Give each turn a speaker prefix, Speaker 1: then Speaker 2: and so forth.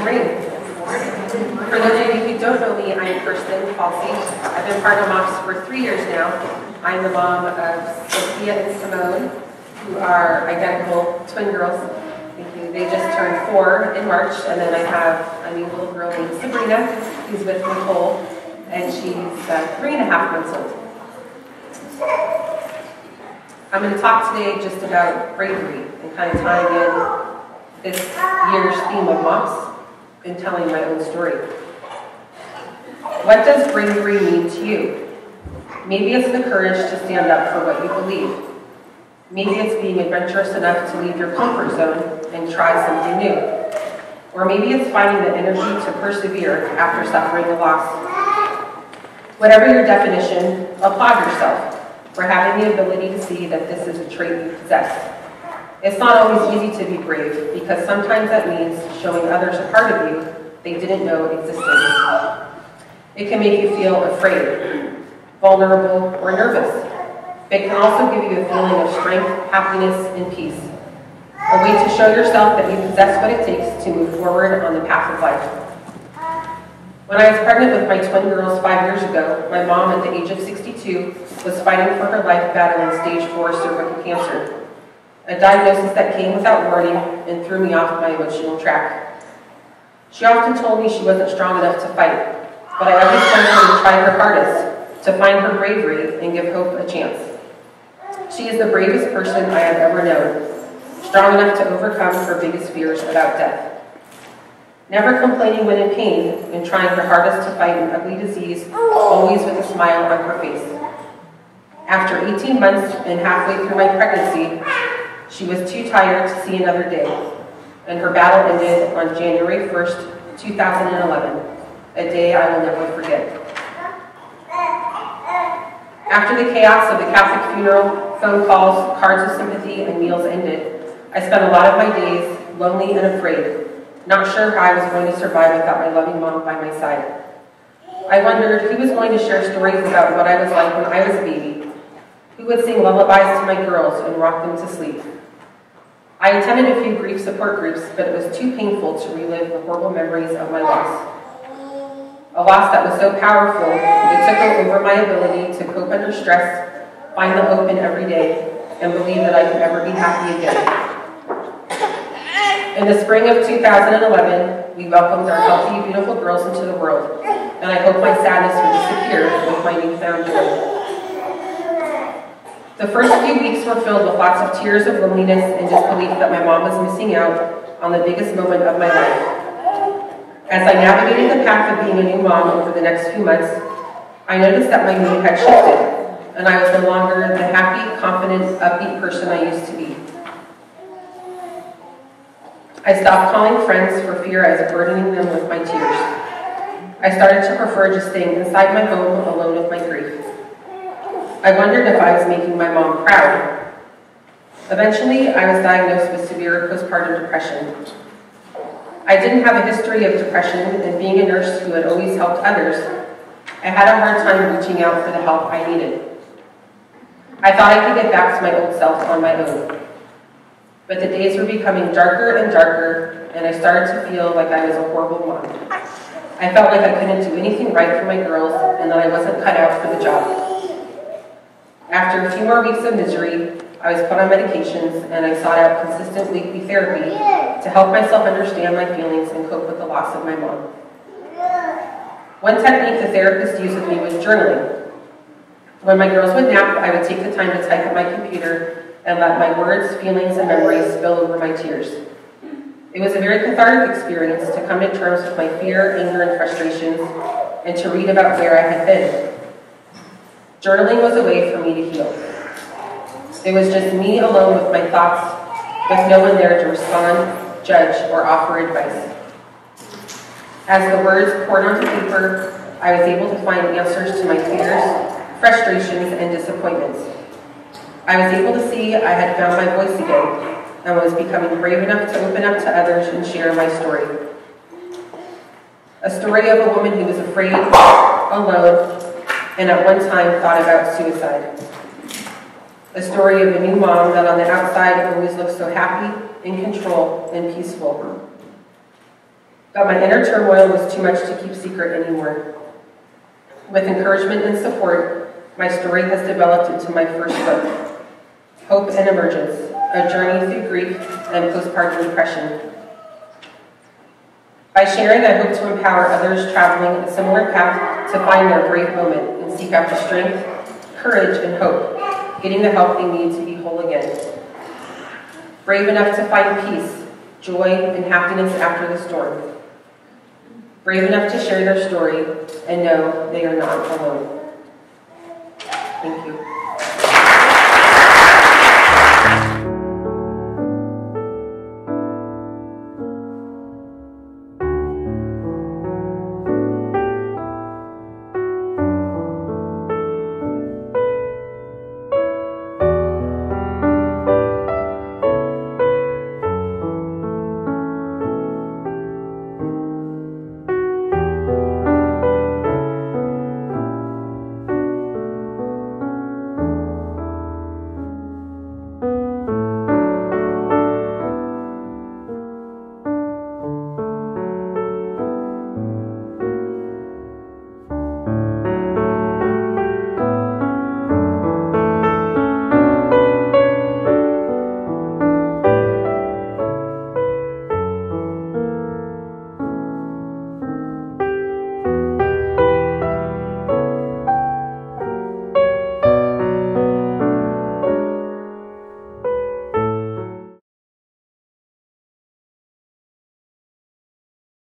Speaker 1: morning. For those of you who don't know me, I'm Kirsten Falsey. I've been part of MOPS for 3 years now. I'm the mom of Sophia and Simone, who are identical twin girls. Thank you. They just turned 4 in March, and then I have a new little girl named Sabrina, who's with Nicole, and she's 3.5 months old. I'm going to talk today just about bravery and kind of tying in this year's theme of MOPS and telling my own story. What does bravery mean to you? Maybe it's the courage to stand up for what you believe. Maybe it's being adventurous enough to leave your comfort zone and try something new. Or maybe it's finding the energy to persevere after suffering a loss. Whatever your definition, applaud yourself for having the ability to see that this is a trait you possess. It's not always easy to be brave, because sometimes that means showing others a part of you they didn't know existed. It can make you feel afraid, vulnerable, or nervous. It can also give you a feeling of strength, happiness, and peace. A way to show yourself that you possess what it takes to move forward on the path of life. When I was pregnant with my twin girls 5 years ago, my mom, at the age of 62, was fighting for her life battling stage 4 cervical cancer. A diagnosis that came without warning and threw me off my emotional track. She often told me she wasn't strong enough to fight, but I always told her to try her hardest, to find her bravery and give hope a chance. She is the bravest person I have ever known, strong enough to overcome her biggest fears about death. Never complaining when in pain and trying her hardest to fight an ugly disease, always with a smile on her face. After 18 months and halfway through my pregnancy, she was too tired to see another day, and her battle ended on January 1st, 2011, a day I will never forget. After the chaos of the Catholic funeral, phone calls, cards of sympathy, and meals ended, I spent a lot of my days lonely and afraid, not sure how I was going to survive without my loving mom by my side. I wondered who was going to share stories about what I was like when I was a baby, who would sing lullabies to my girls and rock them to sleep. I attended a few grief support groups, but it was too painful to relive the horrible memories of my loss. A loss that was so powerful, it took over my ability to cope under stress, find the hope in every day, and believe that I could ever be happy again. In the spring of 2011, we welcomed our healthy, beautiful girls into the world, and I hope my sadness would disappear with my newfound joy. The first few weeks were filled with lots of tears of loneliness and disbelief that my mom was missing out on the biggest moment of my life. As I navigated the path of being a new mom over the next few months, I noticed that my mood had shifted, and I was no longer the happy, confident, upbeat person I used to be. I stopped calling friends for fear I was burdening them with my tears. I started to prefer just staying inside my home alone with my grief. I wondered if I was making my mom proud. Eventually, I was diagnosed with severe postpartum depression. I didn't have a history of depression, and being a nurse who had always helped others, I had a hard time reaching out for the help I needed. I thought I could get back to my old self on my own. But the days were becoming darker and darker, and I started to feel like I was a horrible mom. I felt like I couldn't do anything right for my girls, and that I wasn't cut out for the job. After a few more weeks of misery, I was put on medications, and I sought out consistent weekly therapy to help myself understand my feelings and cope with the loss of my mom. One technique the therapist used with me was journaling. When my girls would nap, I would take the time to type at my computer and let my words, feelings, and memories spill over my tears. It was a very cathartic experience to come to terms with my fear, anger, and frustrations, and to read about where I had been. Journaling was a way for me to heal. It was just me alone with my thoughts, with no one there to respond, judge, or offer advice. As the words poured onto paper, I was able to find answers to my fears, frustrations, and disappointments. I was able to see I had found my voice again and was becoming brave enough to open up to others and share my story. A story of a woman who was afraid, alone, and at one time thought about suicide. A story of a new mom that on the outside always looks so happy, in control, and peaceful. but my inner turmoil was too much to keep secret anymore. With encouragement and support, my story has developed into my first book, Hope and Emergence, a journey through grief and postpartum depression. By sharing, I hope to empower others traveling a similar path to find their brave moment and seek out the strength, courage, and hope, getting the help they need to be whole again. Brave enough to find peace, joy, and happiness after the storm. Brave enough to share their story and know they are not alone. Thank you.